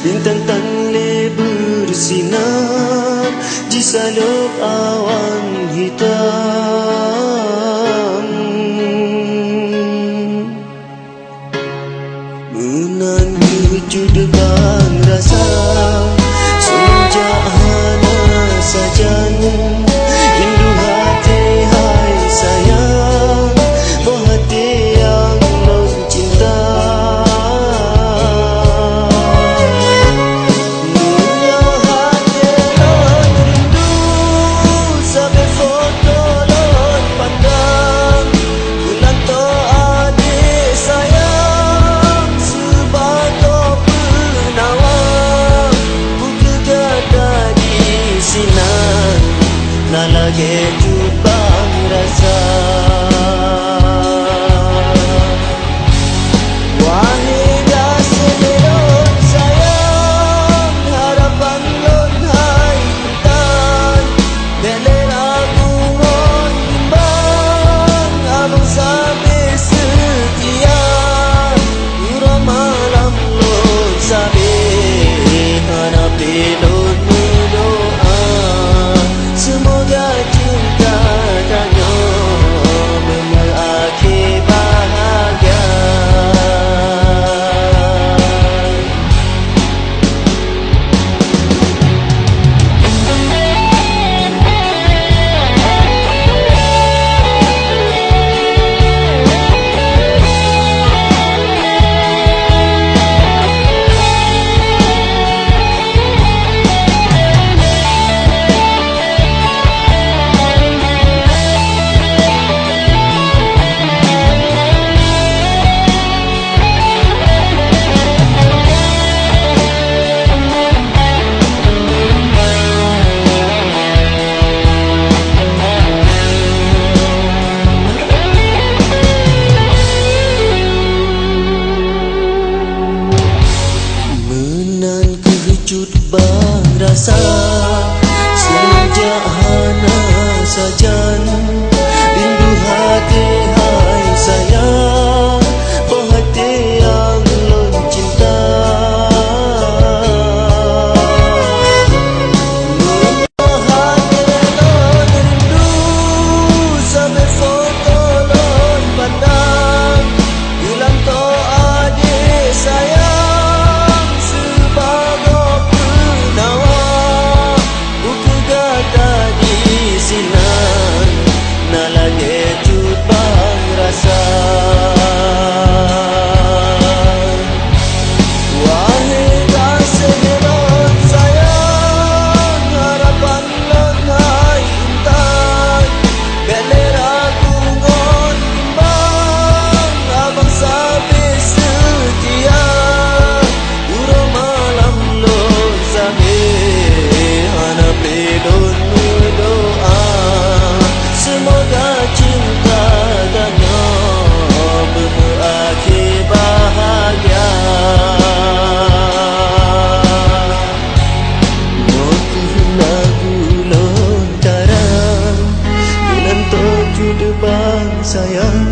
bintang tanle bersinar di saluk awan hitam. Menan wujud bang rasa semenjak hana sajan. Rindu hati hai sayang, oh hati yang non cinta. Dunia hati non rindu sampai foto non pandang. Bulan to adik sayang sebagai penawar. Buku gada di sinar na lagi jubang rasa. Wahai gaselon sayang, harapan lon hai intan. Bele lagu ngon bimbang, abang sabi setia. Ura malam lon sabi, hanapi lon berdoa. Semoga cinta tanya berakhir bahagia. Bang rasa semenjak hana sajan. Rindu hati hai sayang, oh hati yang lon cinta. Dunia hati lon rindu sampai foto lon pandang. Bilang to adik sayang sebagai penawar. Buku gada di sinar na lagi jubang rasa. Wahai gaselon sayang, harapan lon hai intan. Bele ragu ngon bimbang, abang sabi setia. Ura malam lon sabi, hanapi lon berdoa. Semoga cinta tanya berakhir bahagia. Notu lagu lontaran bulan 7 bang sayang.